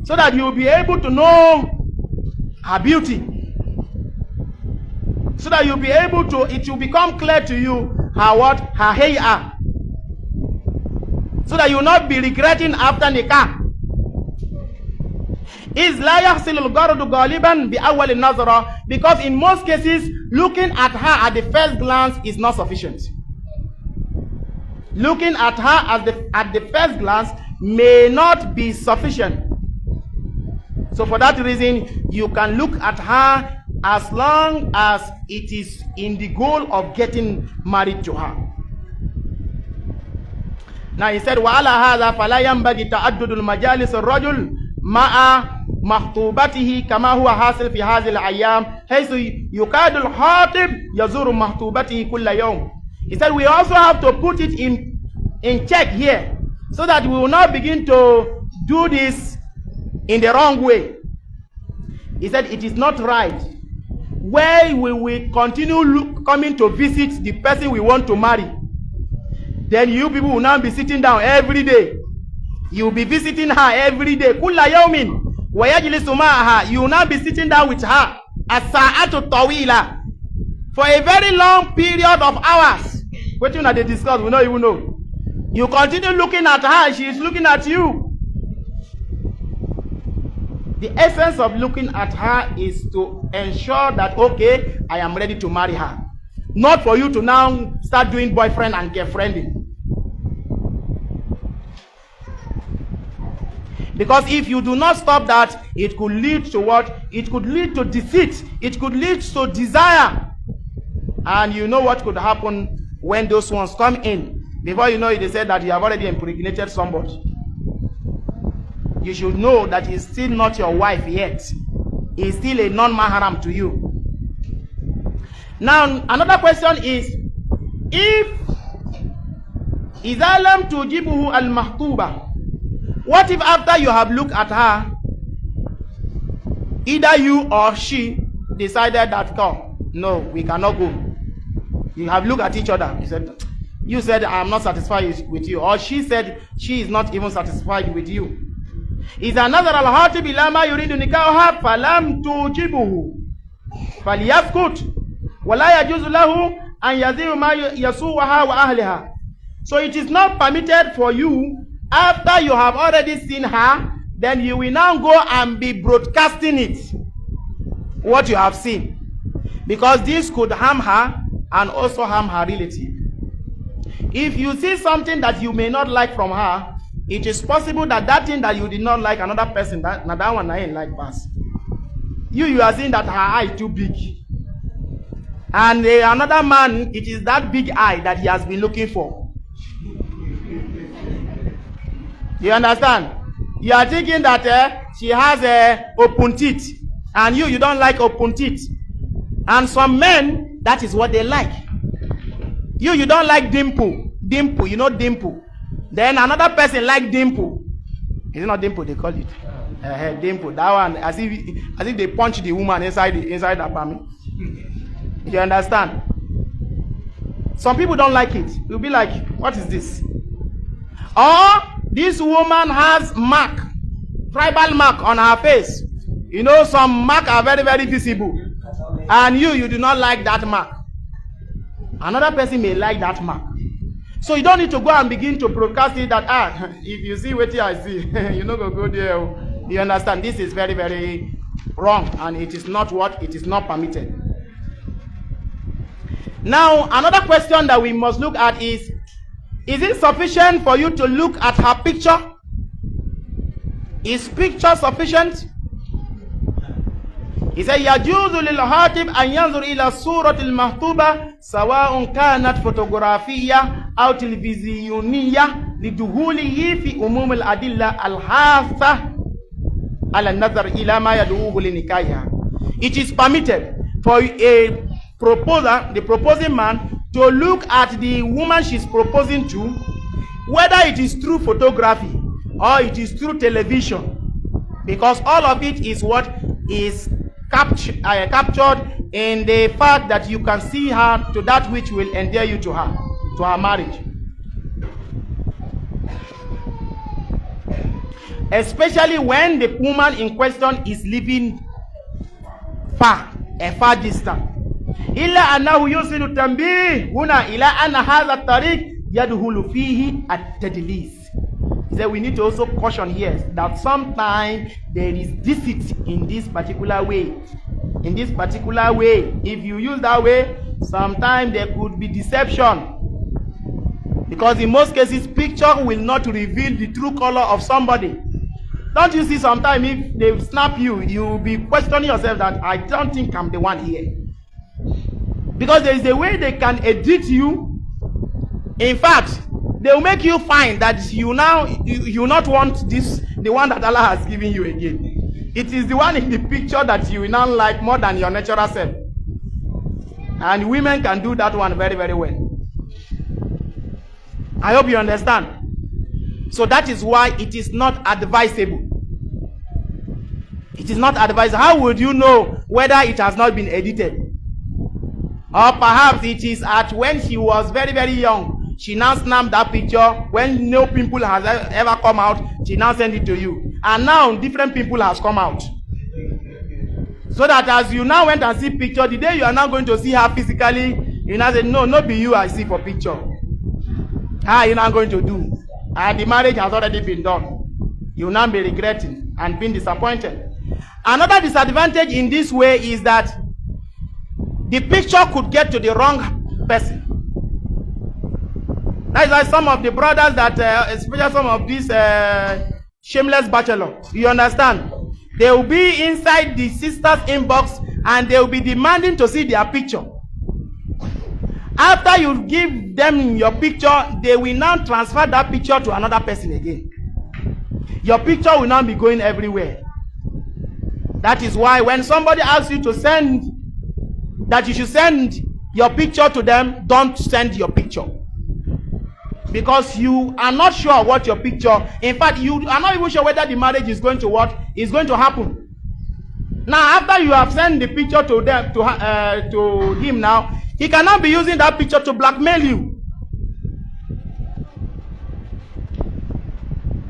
A: So that you will be able to know her beauty. So that you'll be able to, it will become clear to you her what? Her hay'ah. So that you will not be regretting after nikah. Is la yahsil al-gharadu ghaliban bi awwal an-nazara, because in most cases looking at her at the first glance is not sufficient. Looking at her at the first glance may not be sufficient. So for that reason, you can look at her as long as it is in the goal of getting married to her. Now he said, وَعَلَى هَذَا فَلَا يَنْبَغِي تَعَدُّدُ الْمَجَالِسِ الرَّجُلِ مَعَ مخطوبته كما هو حاصل في هذه الأيام حيث يكاد الخاطب يزور مخطوبته كل يوم. He said we also have to put it in check here, so that we will not begin to do this in the wrong way. He said it is not right where we will continue coming to visit the person we want to marry. Then you people will now be sitting down every day. You will be visiting her every day. Kulla yawmin wa yajlisu ma'aha. You will now be sitting down with her as-sa'atu tawila for a very long period of hours. What you know they discuss, we don't even know. You continue looking at her, she is looking at you. The essence of looking at her is to ensure that, okay, I am ready to marry her. Not for you to now start doing boyfriend and girlfriending. Because if you do not stop that, it could lead to what? It could lead to deceit. It could lead to desire. And you know what could happen when those ones come in. Before you know it, they said that you have already impregnated somebody. You should know that he's still not your wife yet. He's still a non-mahram to you. Now, another question is, if إِذَا لَمْ تُجِبُهُ الْمَحْتُوبَةِ, what if after you have looked at her, either you or she decided that, come, no, we cannot go. You have looked at each other. You said, I am not satisfied with you. Or she said, she is not even satisfied with you. إِذَا نَظَرَ الْخَاطِبُ إِلَى مَا يُرِيدُ نِكَاحَهَا فَلَمْ تُجِبُهُ فَلْيَسْكُتْ وَلَا يَجُوزُ لَهُ أَنْ يَذِيرُ مَا يَسُوءُهَا وَأَهْلِهَا. So it is not permitted for you, after you have already seen her, then you will now go and be broadcasting it, what you have seen. Because this could harm her, and also harm her relative. If you see something that you may not like from her, it is possible that that thing that you did not like, another person, that one I ain't like pass. You are seeing that her eye is too big. And another man, it is that big eye that he has been looking for. You understand? You are thinking that she has open teeth, and you don't like open teeth. And some men, that is what they like. You don't like dimple. Dimple, you know dimple. Then another person like dimple. Is it not dimple they call it? Dimple. That one, as if they punch the woman inside the apartment. You understand? Some people don't like it. You'll be like, what is this? Or this woman has mark, tribal mark on her face. You know, some mark are very, very visible. And you do not like that mark. Another person may like that mark. So you don't need to go and begin to broadcast it that, if you see what I see, you know, go there. You understand? This is very, very wrong, and it is not what? It is not permitted. Now, another question that we must look at is it sufficient for you to look at her picture? Is picture sufficient? He said, يجوز للخاطب أن ينظر إلى الصورة المخطوبة سواء كانت فوتوغرافية أو تلفزيونية لدخوله في عموم الأدلة الحاثة على النظر إلى ما يدعوه لنكاحها. It is permitted for a proposer, the proposing man, to look at the woman she's proposing to, whether it is through photography or it is through television, because all of it is what is captured in the fact that you can see her to that which will endear you to her marriage. Especially when the woman in question is living a far distance. إلا أنه يوصل التنبيه هنا إلى أن هذا الطريق يدخل فيه التدليس. So we need to also caution here that sometimes there is deceit in this particular way. In this particular way, if you use that way, sometimes there could be deception. Because in most cases, picture will not reveal the true color of somebody. Don't you see sometimes if they snap you, you'll be questioning yourself that I don't think I'm the one here. Because there is a way they can edit you. In fact, they will make you find that you not want this, the one that Allah has given you again. It is the one in the picture that you will not like more than your natural self. And women can do that one very, very well. I hope you understand. So that is why it is not advisable. It is not advisable. How would you know whether it has not been edited? Or perhaps it is at when she was very, very young. She now snapped that picture. When no pimple has ever come out, she now sent it to you. And now different people has come out. So that as you now went and see picture, the day you are now going to see her physically, you now say, no, not be you I see for picture. How are you now going to do? And the marriage has already been done. You will now be regretting and being disappointed. Another disadvantage in this way is that the picture could get to the wrong person. That is why some of the brothers that, especially some of these shameless bachelors, you understand, they will be inside the sister's inbox and they will be demanding to see their picture. After you give them your picture, they will now transfer that picture to another person again. Your picture will now be going everywhere. That is why when somebody asks you to send, that you should send your picture to them, don't send your picture. Because you are not sure what your picture, in fact, you are not even sure whether the marriage is going to what is going to happen. Now, after you have sent the picture to them, to him now, he cannot be using that picture to blackmail you.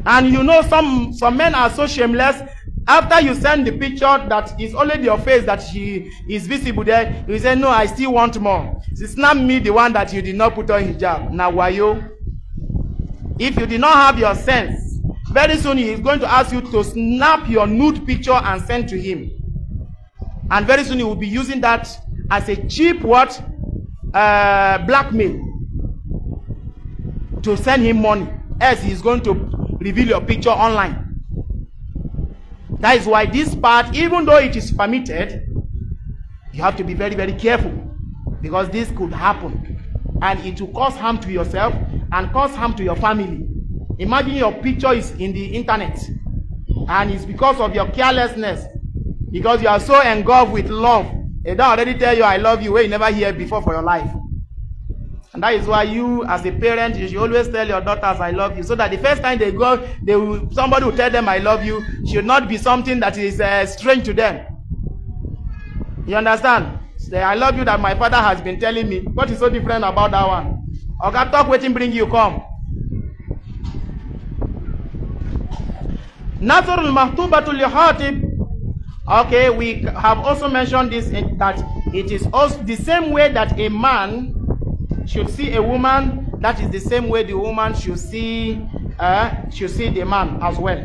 A: And you know some men are so shameless. After you send the picture that is only your face that she is visible there, you say, no, I still want more. Snap me the one that you did not put on hijab. Now, why you? If you did not have your sense, very soon he is going to ask you to snap your nude picture and send to him. And very soon he will be using that as a cheap what? blackmail to send him money, else he is going to reveal your picture online. That is why this part, even though it is permitted, you have to be very, very careful, because this could happen and it will cause harm to yourself and cause harm to your family. Imagine your picture is in the internet and it's because of your carelessness, because you are so engulfed with love. They don't already tell you I love you where you never hear before for your life. And that is why you, as a parent, you should always tell your daughters I love you, so that the first time they go, somebody will tell them I love you should not be something that is strange to them. You understand? Say I love you that my father has been telling me. What is so different about that one? Okay, talk waiting bring you come. Naturul mahtubatu lihatib. Okay, we have also mentioned this, that it is also the same way that a man should see a woman, that is the same way the woman should see the man as well.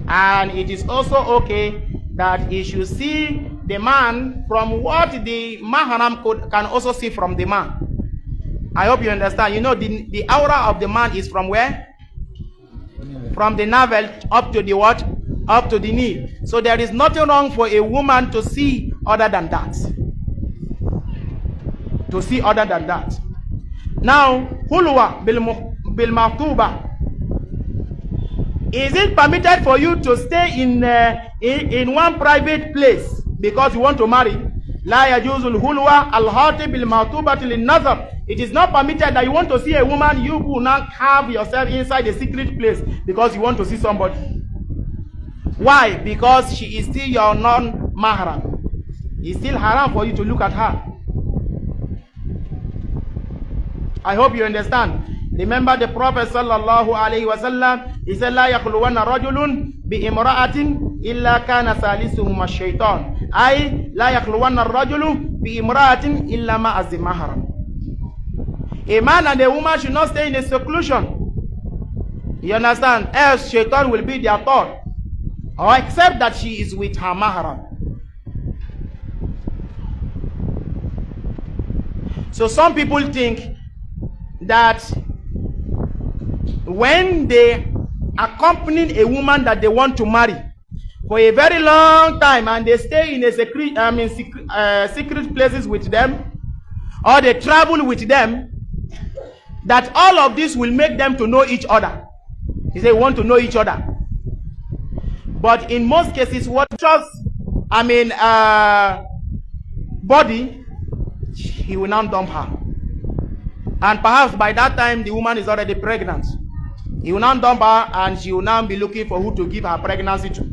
A: And it is also okay that he should see the man from what the mahram can also see from the man. I hope you understand. You know, the aura of the man is from where? From the navel up to the what? Up to the knee. So there is nothing wrong for a woman to see other than that. To see other than that. Now, hulwa bil maktuba. Is it permitted for you to stay in one private place because you want to marry? La yajuzul hulwa al hati bil maktubati lin nazar. It is not permitted that you want to see a woman, you will not have yourself inside a secret place because you want to see somebody. Why? Because she is still your non-mahram. It's still haram for you to look at her. I hope you understand. Remember the Prophet sallallahu alaihi wasallam, he said, "La yakhluwanna rajulun bi imra'atin illa kana salisuhuma shaytan." Ay, la yakhluwanna rajulu bi imra'atin illa ma'a zi mahram. A man and a woman should not stay in a seclusion. You understand? Else shaitan will be their thought. Or except that she is with her mahram. So some people think that when they accompany a woman that they want to marry for a very long time and they stay in a secret places with them, or they travel with them, that all of this will make them to know each other. He said, want to know each other. But in most cases, what just, body, he will now dump her. And perhaps by that time, the woman is already pregnant. He will now dump her and she will now be looking for who to give her pregnancy to.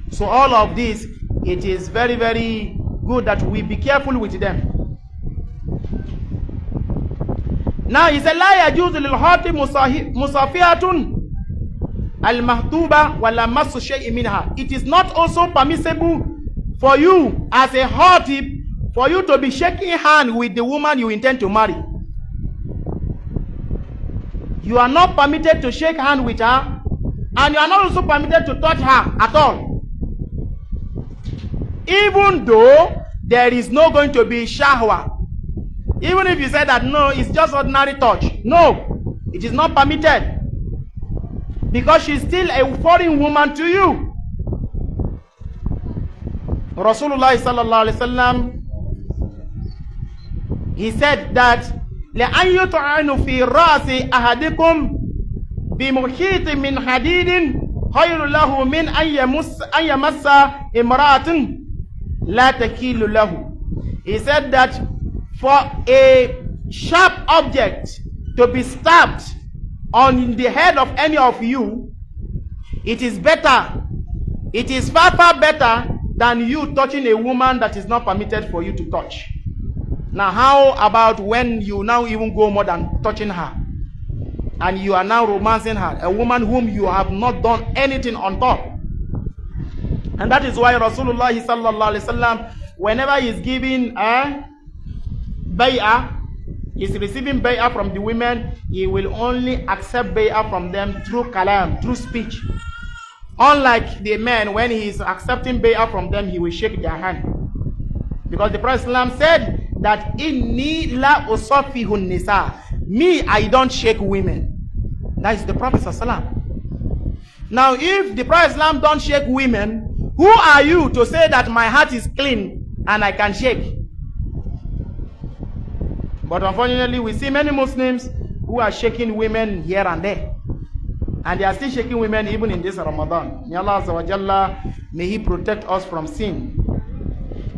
A: So all of this, it is very, very good that we be careful with them. Now he said, La yajuzu lil hati musafiyatun al-mahtuba wala masu shay'in minha. It is not also permissible for you as a hati for you to be shaking hand with the woman you intend to marry. You are not permitted to shake hand with her, and you are not also permitted to touch her at all. Even though there is no going to be shahwa. Even if you say that no, it's just ordinary touch. No, it is not permitted. Because she's still a foreign woman to you. Rasulullah sallallahu alaihi wasallam, he said that لأن يطعن في رأس أحدكم بمخيط من حديد خير له من أن يمس امرأة لا تكيل له. He said that for a sharp object to be stabbed on the head of any of you, it is better, it is far, far better than you touching a woman that is not permitted for you to touch. Now, how about when you now even go more than touching her, and you are now romancing her, a woman whom you have not done anything on top? And that is why Rasulullah sallallahu alaihi wasallam, whenever he is giving bay'ah, is receiving bay'ah from the women, he will only accept bay'ah from them through kalam, through speech. Unlike the men, when he is accepting bay'ah from them, he will shake their hand. Because the Prophet ﷺ said that inni la usafihun nisa. Me, I don't shake women. That is the Prophet ﷺ. Now, if the Prophet ﷺ don't shake women, who are you to say that my heart is clean and I can shake? But unfortunately, we see many Muslims who are shaking women here and there. And they are still shaking women even in this Ramadan. May Allah Azza wa Jalla, may He protect us from sin.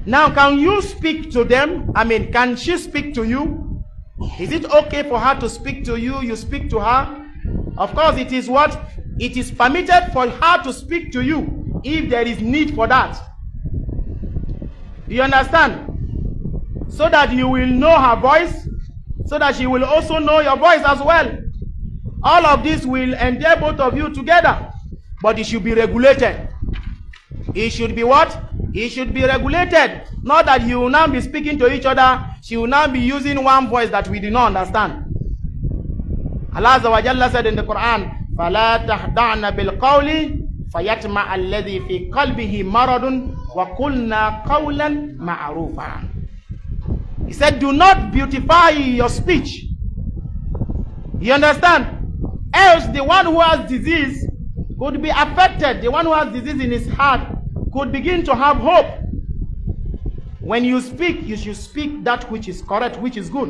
A: Now, can you speak to them? I mean, can she speak to you? Is it okay for her to speak to you? You speak to her? Of course, it is what? It is permitted for her to speak to you if there is need for that. Do you understand? So that you will know her voice, so that she will also know your voice as well. All of this will endear both of you together. But it should be regulated. It should be what? It should be regulated. Not that you will now be speaking to each other. She will now be using one voice that we do not understand. Allah Azza wa Jalla said in the Quran, فَلَا تَخْدَعْنَ بِالْقَوْلِ فَيَطْمَعَ الَّذِي فِي قَلْبِهِ مَرَضٌ وَقُلْنَا قَوْلًا مَعْرُوفًا. He said, do not beautify your speech. You understand? Else the one who has disease could be affected. The one who has disease in his heart could begin to have hope. When you speak, you should speak that which is correct, which is good.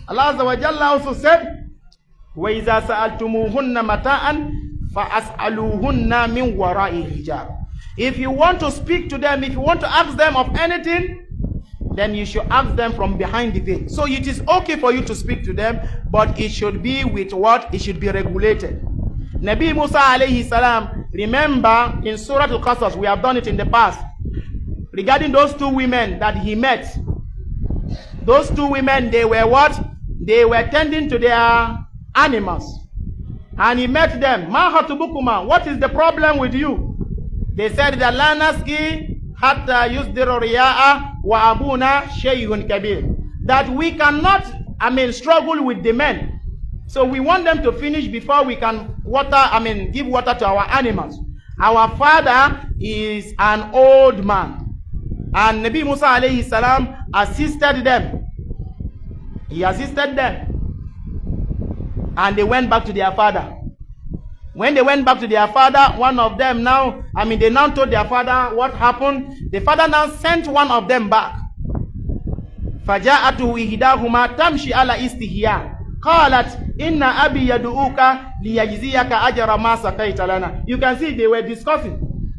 A: Allah Azza wa Jalla also said, وَإِذَا سَأَلْتُمُوهُنَّ مَتَاءً فَأَسْأَلُوهُنَّ مِنْ وَرَاءِ حِجَابٍ. If you want to speak to them, if you want to ask them of anything, then you should ask them from behind the veil. So it is okay for you to speak to them, but it should be with what? It should be regulated. Nabi Musa alayhi salam, remember in Suratul Ahzab, we have done it in the past, regarding those two women that he met. Those two women, they were what? They were tending to their animals. And he met them. Ma hatubukuma, what is the problem with you? They said that la naski hatta yusdiru riya'a wa abuna shay'un kabir. That we cannot, struggle with the men. So we want them to finish before we can give water to our animals. Our father is an old man. And Nabi Musa alayhi salam assisted them. He assisted them. And they went back to their father. When they went back to their father, one of them they now told their father what happened. The father now sent one of them back. فَجَاءَتُهُ إِهْدَاهُمَا تَمْشِي عَلَى إِسْتِحْيَاءٍ قَالَتْ إِنَّ أَبِي يَدْعُوكَ لِيَجْزِيَكَ أَجْرَ مَا سَقَيْتَ لَنَا. You can see they were discussing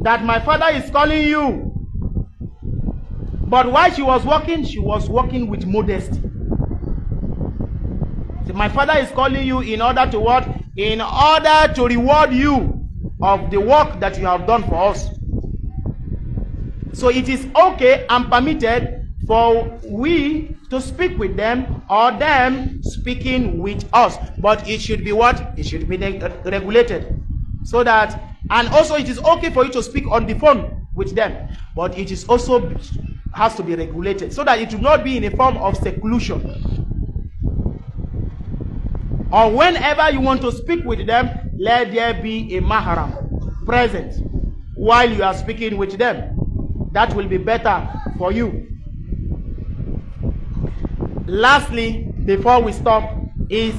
A: that my father is calling you. But while she was walking with modesty. So my father is calling you in order to what? In order to reward you of the work that you have done for us. So it is okay and permitted for we to speak with them or them speaking with us. But it should be what? It should be regulated. So that, and also it is okay for you to speak on the phone with them. But it is also has to be regulated so that it will not be in a form of seclusion. Or whenever you want to speak with them, let there be a mahram present while you are speaking with them. That will be better for you. Lastly, before we stop, is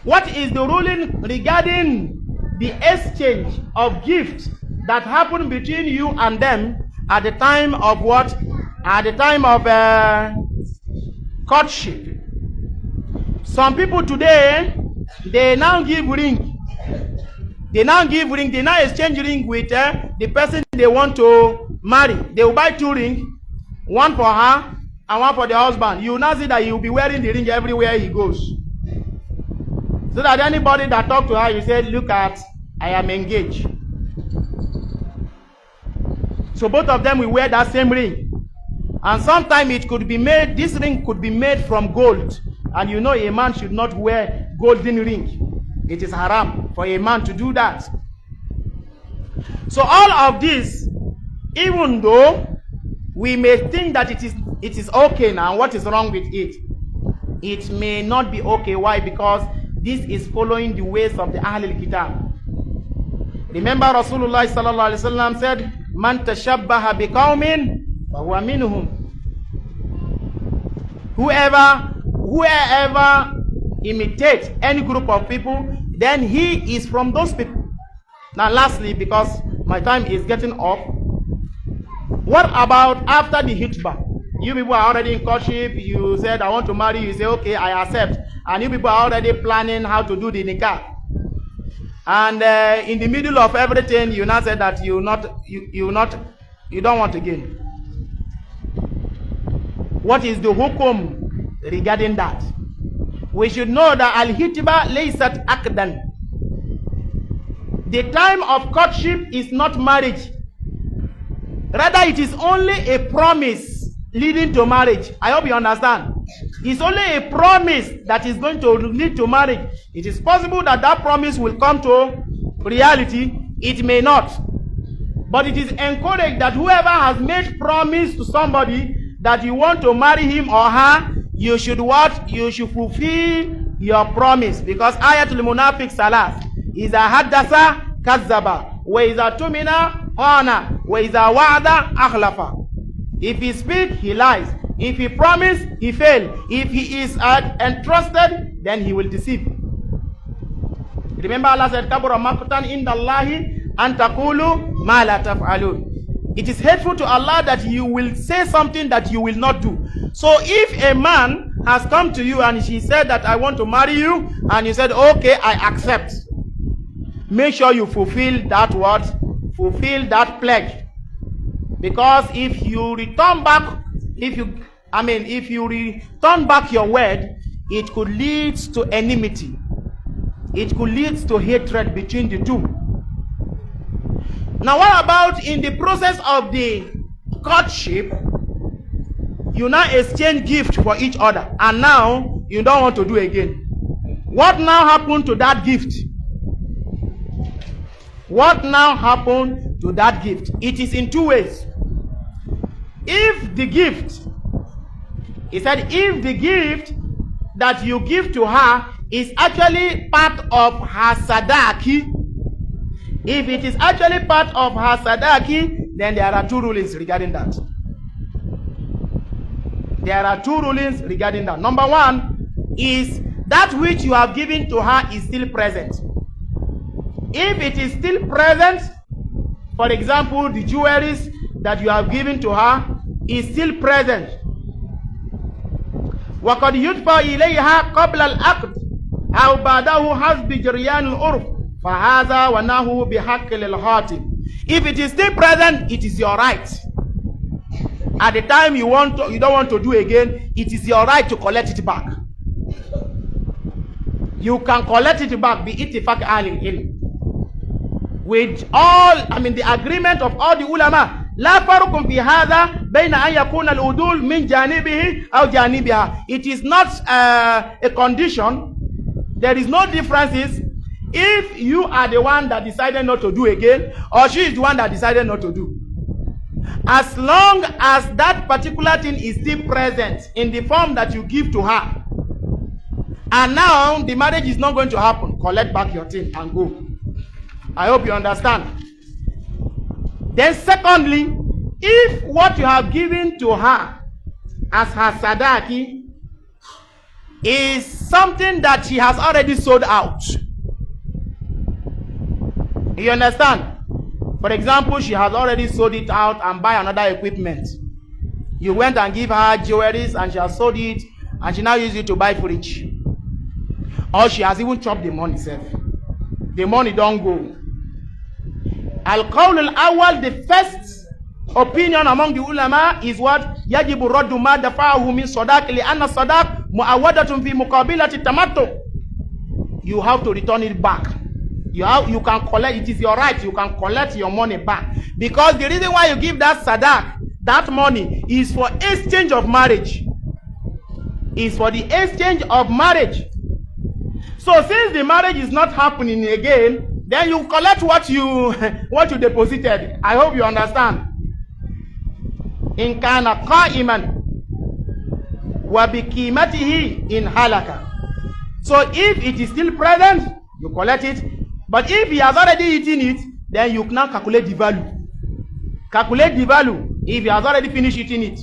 A: what is the ruling regarding the exchange of gifts that happened between you and them at the time of what? At the time of courtship. Some people today, they now give ring. They now exchange ring with the person they want to marry. They will buy 2 rings, one for her and one for the husband. You will now see that he will be wearing the ring everywhere he goes. So that anybody that talk to her, you say, look at, I am engaged. So both of them will wear that same ring. And sometimes it could be made, this ring could be made from gold. And you know a man should not wear golden ring. It is haram for a man to do that. So all of this, even though we may think that it is okay now, what is wrong with it? It may not be okay. Why? Because this is following the ways of the Ahlul Kitab. Remember Rasulullah sallallahu alaihi wasallam said, Man tashabbaha biqaumin فَهُوَ مِنْهُمْ. Whoever imitates any group of people, then he is from those people. Now lastly, because my time is getting up, what about after the hitbah? You people are already in courtship, you said I want to marry you, say okay, I accept, and you people are already planning how to do the nikah. And in the middle of everything, you now said that you don't want again. What is the hukum regarding that? We should know that al-hitbah laysat akdan. The time of courtship is not marriage. Rather, it is only a promise leading to marriage. I hope you understand. It's only a promise that is going to lead to marriage. It is possible that that promise will come to reality. It may not. But it is encouraged that whoever has made promise to somebody that you want to marry him or her, you should what? You should fulfill your promise. Because ayatul munafiq salas is a haddasa kazzaba, wa iza tumina hana, wa iza wa'ada akhlafa. If he speaks, he lies. If he promises, he fails. If he is entrusted, then he will deceive. Remember Allah said, kabura maqtan indallahi an taqulu ma la taf'alun. It is hateful to Allah that you will say something that you will not do. So if a man has come to you and she said that I want to marry you, and you said okay, I accept, make sure you fulfill that word, fulfill that pledge. Because if you return back, if you return back your word, it could lead to enmity. It could lead to hatred between the two. Now what about in the process of the courtship, you now exchange gift for each other, and now you don't want to do again. What now happened to that gift? What now happened to that gift? It is in two ways. If the gift, he said, if the gift that you give to her is actually part of her sadaki, if it is actually part of her sadaki, then there are two rulings regarding that. There are two rulings regarding that. Number one is that which you have given to her is still present. If it is still present, for example, the jewelries that you have given to her is still present. وَقَدْ يُدْفَى إِلَيْهَا قَبْلَ الْعَقْدِ أَوْ بَعْدَهُ حَسْبِ جَرْيَانِ الْعُرْفِ فَهَذَا وَنَهُ بِحَقِّ لِلْخَاطِبِ. If it is still present, it is your right. At the time you don't want to do again, it is your right to collect it back. You can collect it back, be ittifaq ahli ilm. With all, the agreement of all the ulama. لا فرق في هذا بين أن يكون العدول من جانبه أو جانبها. It is not a condition. There is no differences if you are the one that decided not to do again, or she is the one that decided not to do. As long as that particular thing is still present in the form that you give to her, and now the marriage is not going to happen, collect back your thing and go. I hope you understand. Then secondly, if what you have given to her as her sadaki is something that she has already sold out. You understand? For example, she has already sold it out and buy another equipment. You went and give her jewelries and she has sold it and she now uses it to buy fridge. Or she has even chopped the money itself. The money don't go. Al-Qawl al-Awwal, the first opinion among the ulama is what? Yajibu raddu ma dafa'ahu min sadaq li anna sadaq mu'awwadatun fi muqabilati tamattu. You have to return it back. You can collect, it is your right, you can collect your money back. Because the reason why you give that sadaq, that money, is for exchange of marriage. Is for the exchange of marriage. So since the marriage is not happening again, then you collect what you deposited. I hope you understand. In kana qa'iman wa biqimatihi in halaka. So if it is still present, you collect it. But if he has already eaten it, then you now calculate the value. Calculate the value. If he has already finished eating it,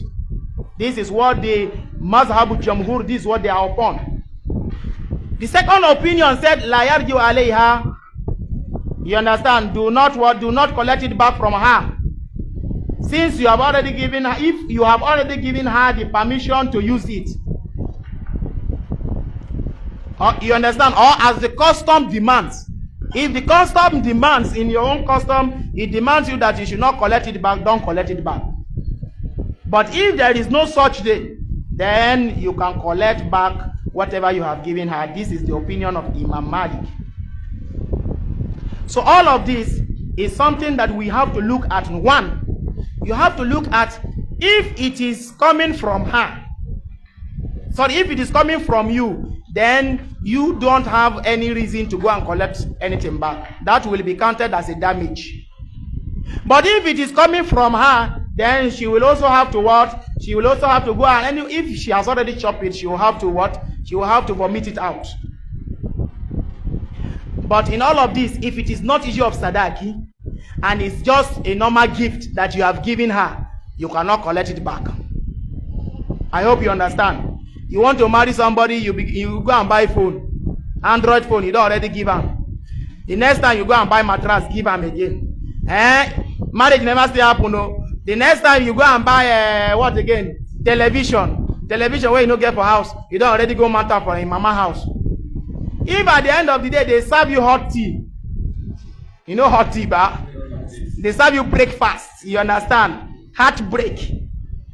A: this is what the Mazhab Jamhur, this is what they are upon. The second opinion said, La yarju alayha. You understand? Do not what? Do not collect it back from her. Since you have already given her, if you have already given her the permission to use it. You understand? Or as the custom demands. If the custom demands in your own custom, it demands you that you should not collect it back, don't collect it back. But if there is no such day, then you can collect back whatever you have given her. This is the opinion of Imam Malik. So all of this is something that we have to look at. One, you have to look at if it is coming from her. Sorry, if it is coming from you, then you don't have any reason to go and collect anything back. That will be counted as a damage. But if it is coming from her, then she will also have to what? She will also have to go and if she has already chopped it, she will have to what? She will have to vomit it out. But in all of this, if it is not issue of sadaki, and it's just a normal gift that you have given her, you cannot collect it back. I hope you understand. You want to marry somebody, you go and buy phone, Android phone, you don't already give am. The next time you go and buy mattress, give am again. Marriage never still happen. No. The next time you go and buy what again? Television where you no get for house, you don't already go matter for in mama house. If at the end of the day they serve you hot tea, you know hot tea, ba? They serve you breakfast. You understand? Heartbreak.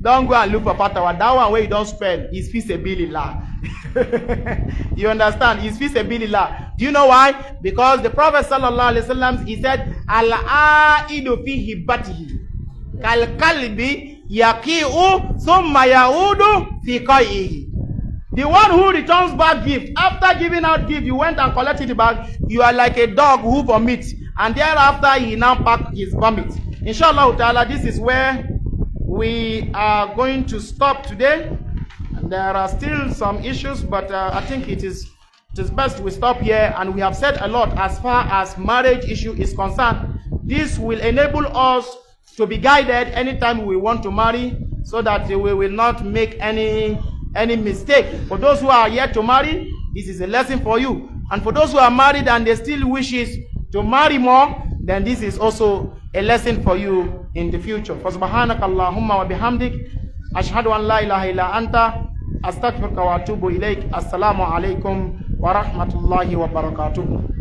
A: Don't go and look for patawa. That one where you don't spend is fisabilillah. You understand? It's fisabilillah. Do you know why? Because the Prophet sallallahu alaihi wasallam, he said, "Al-aidu fi hibatihi, kal kalbi yaqi'u thumma yaudu fi qaihi." The one who returns back gift, after giving out gift, you went and collected the bag, you are like a dog who vomits, and thereafter he now pack his vomit. Inshallah ta'ala, this is where we are going to stop today. There are still some issues, but I think it is best we stop here, and we have said a lot as far as marriage issue is concerned. This will enable us to be guided anytime we want to marry, so that we will not make any mistake. For those who are yet to marry, this is a lesson for you. And for those who are married and they still wishes to marry more, then this is also a lesson for you in the future. Subhanaka Allahumma wa bihamdik, ashhadu an la ilaha illa anta, astaghfiruka wa atubu ilaik. Assalamu alaikum wa rahmatullahi wa barakatuh.